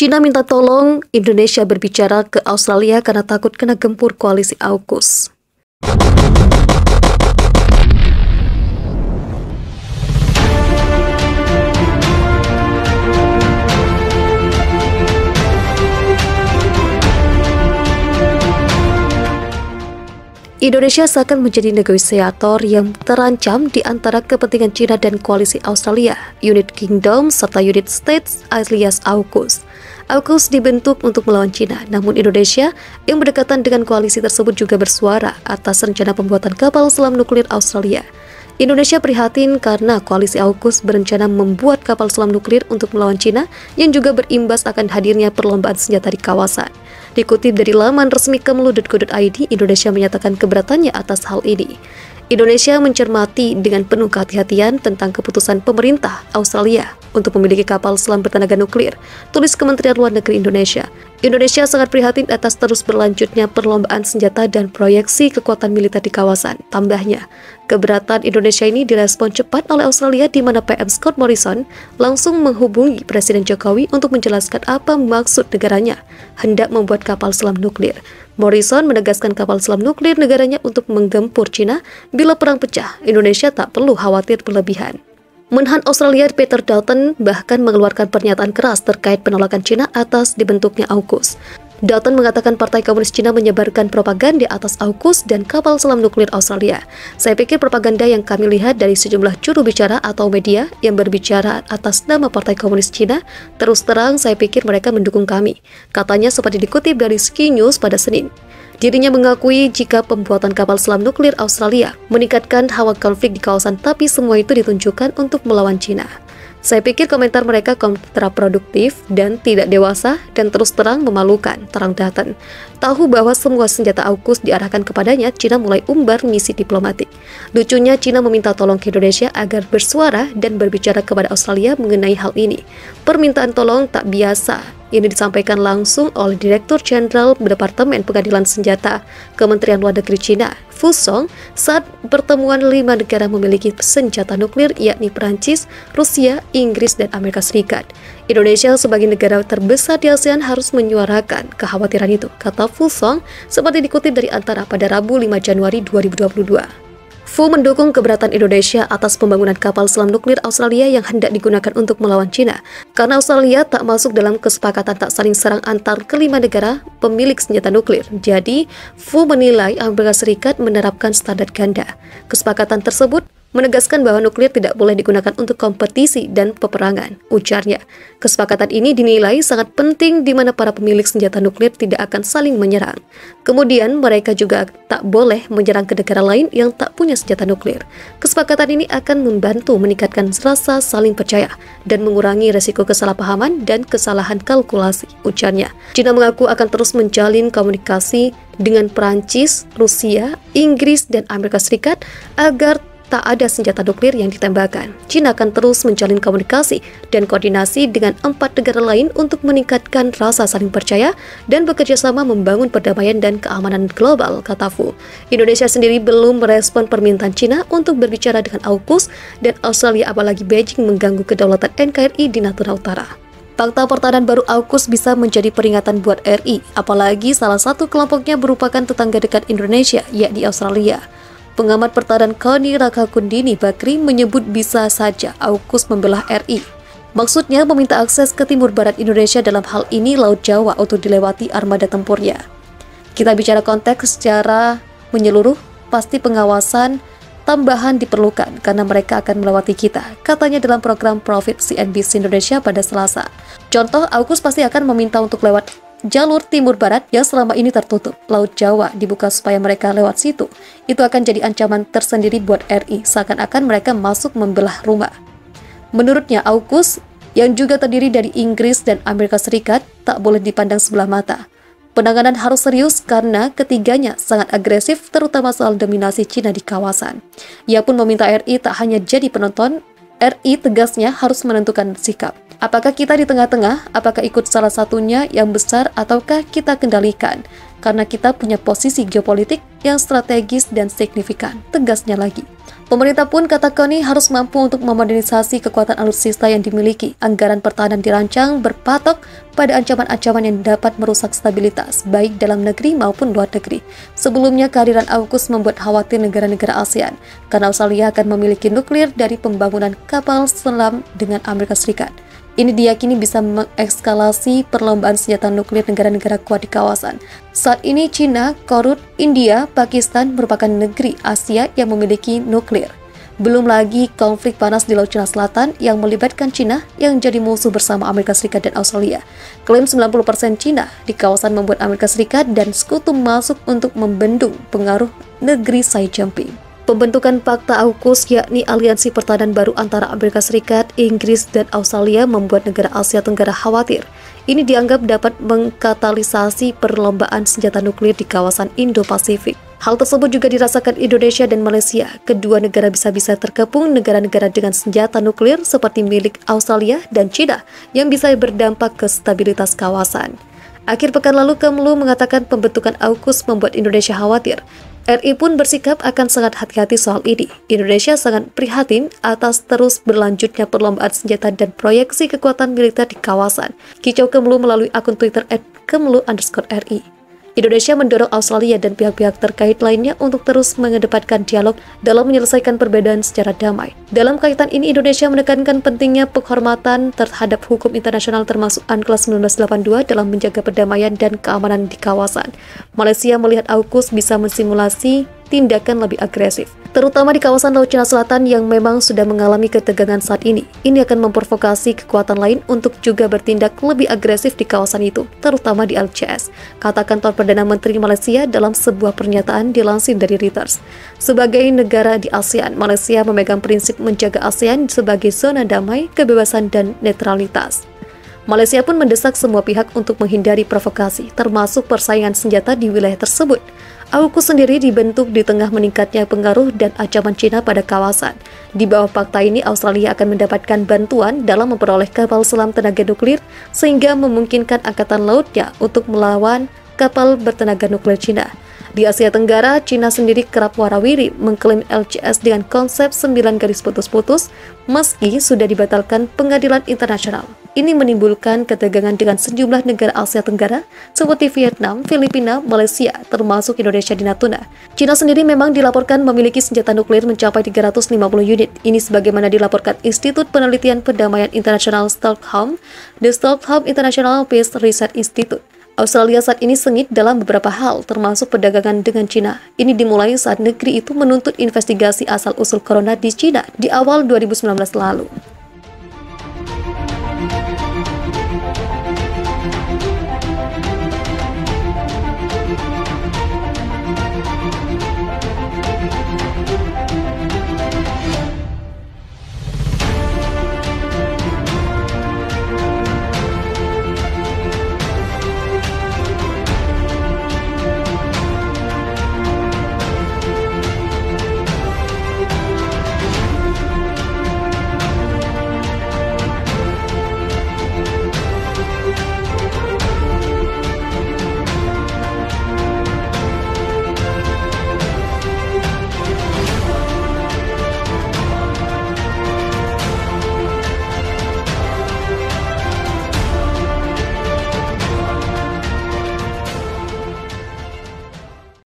China minta tolong Indonesia berbicara ke Australia karena takut kena gempur koalisi AUKUS. Indonesia seakan menjadi negosiator yang terancam di antara kepentingan China dan koalisi Australia, United Kingdom, serta United States alias AUKUS. AUKUS dibentuk untuk melawan China, namun Indonesia yang berdekatan dengan koalisi tersebut juga bersuara atas rencana pembuatan kapal selam nuklir Australia. Indonesia prihatin karena koalisi AUKUS berencana membuat kapal selam nuklir untuk melawan China yang juga berimbas akan hadirnya perlombaan senjata di kawasan. Dikutip dari laman resmi kemlu.co.id, Indonesia menyatakan keberatannya atas hal ini. Indonesia mencermati dengan penuh kehati-hatian tentang keputusan pemerintah Australia untuk memiliki kapal selam bertenaga nuklir, tulis Kementerian Luar Negeri Indonesia. Indonesia sangat prihatin atas terus berlanjutnya perlombaan senjata dan proyeksi kekuatan militer di kawasan. Tambahnya, keberatan Indonesia ini direspon cepat oleh Australia di mana PM Scott Morrison langsung menghubungi Presiden Jokowi untuk menjelaskan apa maksud negaranya hendak membuat kapal selam nuklir. Morrison menegaskan kapal selam nuklir negaranya untuk menggempur China bila perang pecah. Indonesia tak perlu khawatir berlebihan. Menhan Australia Peter Dutton bahkan mengeluarkan pernyataan keras terkait penolakan China atas dibentuknya AUKUS. Dutton mengatakan Partai Komunis Cina menyebarkan propaganda atas AUKUS dan kapal selam nuklir Australia. Saya pikir propaganda yang kami lihat dari sejumlah juru bicara atau media yang berbicara atas nama Partai Komunis Cina, terus terang saya pikir mereka mendukung kami. Katanya seperti dikutip dari Sky News pada Senin. Dirinya mengakui jika pembuatan kapal selam nuklir Australia meningkatkan hawa konflik di kawasan, tapi semua itu ditunjukkan untuk melawan China. Saya pikir komentar mereka kontraproduktif dan tidak dewasa dan terus terang memalukan, terang Dutton. Tahu bahwa semua senjata AUKUS diarahkan kepadanya, China mulai umbar misi diplomatik. Lucunya, China meminta tolong ke Indonesia agar bersuara dan berbicara kepada Australia mengenai hal ini. Permintaan tolong tak biasa. Ini disampaikan langsung oleh Direktur Jenderal Departemen Pengadilan Senjata Kementerian Luar Negeri China, Fu Song, saat pertemuan 5 negara memiliki senjata nuklir yakni Perancis, Rusia, Inggris, dan Amerika Serikat. Indonesia sebagai negara terbesar di ASEAN harus menyuarakan kekhawatiran itu, kata Fu Song, seperti dikutip dari Antara pada Rabu 5 Januari 2022. Fu mendukung keberatan Indonesia atas pembangunan kapal selam nuklir Australia yang hendak digunakan untuk melawan China, karena Australia tak masuk dalam kesepakatan tak saling serang antar kelima negara pemilik senjata nuklir. Jadi, Fu menilai Amerika Serikat menerapkan standar ganda. Kesepakatan tersebut menegaskan bahwa nuklir tidak boleh digunakan untuk kompetisi dan peperangan, ujarnya. Kesepakatan ini dinilai sangat penting di mana para pemilik senjata nuklir tidak akan saling menyerang. Kemudian mereka juga tak boleh menyerang ke negara lain yang tak punya senjata nuklir. Kesepakatan ini akan membantu meningkatkan rasa saling percaya dan mengurangi resiko kesalahpahaman dan kesalahan kalkulasi, ujarnya. China mengaku akan terus menjalin komunikasi dengan Perancis, Rusia, Inggris, dan Amerika Serikat agar tak ada senjata nuklir yang ditembakkan. China akan terus menjalin komunikasi dan koordinasi dengan 4 negara lain untuk meningkatkan rasa saling percaya dan bekerja sama membangun perdamaian dan keamanan global, kata Fu. Indonesia sendiri belum merespon permintaan China untuk berbicara dengan AUKUS dan Australia, apalagi Beijing mengganggu kedaulatan NKRI di Natuna Utara. Fakta pertahanan baru AUKUS bisa menjadi peringatan buat RI, apalagi salah satu kelompoknya merupakan tetangga dekat Indonesia, yakni Australia. Pengamat pertahanan Koni Rakakundini Bakri menyebut bisa saja AUKUS membelah RI. Maksudnya meminta akses ke timur barat Indonesia, dalam hal ini Laut Jawa, untuk dilewati armada tempurnya. Kita bicara konteks secara menyeluruh, pasti pengawasan tambahan diperlukan karena mereka akan melewati kita, katanya dalam program Profit CNBC Indonesia pada Selasa. Contoh, AUKUS pasti akan meminta untuk lewat jalur timur barat yang selama ini tertutup. Laut Jawa dibuka supaya mereka lewat situ. Itu akan jadi ancaman tersendiri buat RI, seakan-akan mereka masuk membelah rumah. Menurutnya, AUKUS yang juga terdiri dari Inggris dan Amerika Serikat tak boleh dipandang sebelah mata. Penanganan harus serius karena ketiganya sangat agresif, terutama soal dominasi China di kawasan. Ia pun meminta RI tak hanya jadi penonton, RI tegasnya harus menentukan sikap. Apakah kita di tengah-tengah, apakah ikut salah satunya yang besar, ataukah kita kendalikan? karena kita punya posisi geopolitik yang strategis dan signifikan, tegasnya lagi. Pemerintah pun, kata Kony, harus mampu untuk memodernisasi kekuatan alutsista yang dimiliki. Anggaran pertahanan dirancang berpatok pada ancaman-ancaman yang dapat merusak stabilitas, baik dalam negeri maupun luar negeri. Sebelumnya, kehadiran AUKUS membuat khawatir negara-negara ASEAN, karena Australia akan memiliki nuklir dari pembangunan kapal selam dengan Amerika Serikat. Ini diyakini bisa mengekskalasi perlombaan senjata nuklir negara-negara kuat di kawasan. Saat ini China, Korut, India, Pakistan merupakan negeri Asia yang memiliki nuklir. Belum lagi konflik panas di Laut Cina Selatan yang melibatkan China yang jadi musuh bersama Amerika Serikat dan Australia. Klaim 90% China di kawasan membuat Amerika Serikat dan sekutu masuk untuk membendung pengaruh negeri Xi Jinping. Pembentukan Fakta AUKUS, yakni aliansi pertahanan baru antara Amerika Serikat, Inggris, dan Australia, membuat negara Asia Tenggara khawatir. Ini dianggap dapat mengkatalisasi perlombaan senjata nuklir di kawasan Indo-Pasifik. Hal tersebut juga dirasakan Indonesia dan Malaysia. Kedua negara bisa-bisa terkepung negara-negara dengan senjata nuklir seperti milik Australia dan China yang bisa berdampak ke stabilitas kawasan. Akhir pekan lalu, Kemlu mengatakan pembentukan AUKUS membuat Indonesia khawatir. RI pun bersikap akan sangat hati-hati soal ini. Indonesia sangat prihatin atas terus berlanjutnya perlombaan senjata dan proyeksi kekuatan militer di kawasan. Kicau Kemlu melalui akun Twitter @kemlu_ri. Indonesia mendorong Australia dan pihak-pihak terkait lainnya untuk terus mengedepankan dialog dalam menyelesaikan perbedaan secara damai. Dalam kaitan ini, Indonesia menekankan pentingnya penghormatan terhadap hukum internasional termasuk UNCLOS 1982 dalam menjaga perdamaian dan keamanan di kawasan. Malaysia melihat AUKUS bisa mensimulasi tindakan lebih agresif, terutama di kawasan Laut Cina Selatan yang memang sudah mengalami ketegangan saat ini. Ini akan memprovokasi kekuatan lain untuk juga bertindak lebih agresif di kawasan itu, terutama di LCS, kata kantor Perdana Menteri Malaysia dalam sebuah pernyataan dilansir dari Reuters. Sebagai negara di ASEAN, Malaysia memegang prinsip menjaga ASEAN sebagai zona damai, kebebasan, dan netralitas. Malaysia pun mendesak semua pihak untuk menghindari provokasi, termasuk persaingan senjata di wilayah tersebut. AUKUS sendiri dibentuk di tengah meningkatnya pengaruh dan ancaman China pada kawasan. Di bawah fakta ini, Australia akan mendapatkan bantuan dalam memperoleh kapal selam tenaga nuklir, sehingga memungkinkan angkatan lautnya untuk melawan kapal bertenaga nuklir China. Di Asia Tenggara, China sendiri kerap warawiri mengklaim LCS dengan konsep 9 garis putus-putus, meski sudah dibatalkan pengadilan internasional. Ini menimbulkan ketegangan dengan sejumlah negara Asia Tenggara seperti Vietnam, Filipina, Malaysia, termasuk Indonesia di Natuna. China sendiri memang dilaporkan memiliki senjata nuklir mencapai 350 unit. Ini sebagaimana dilaporkan Institut Penelitian Perdamaian Internasional Stockholm, The Stockholm International Peace Research Institute. Australia saat ini sengit dalam beberapa hal, termasuk perdagangan dengan China. Ini dimulai saat negeri itu menuntut investigasi asal-usul corona di China di awal 2019 lalu.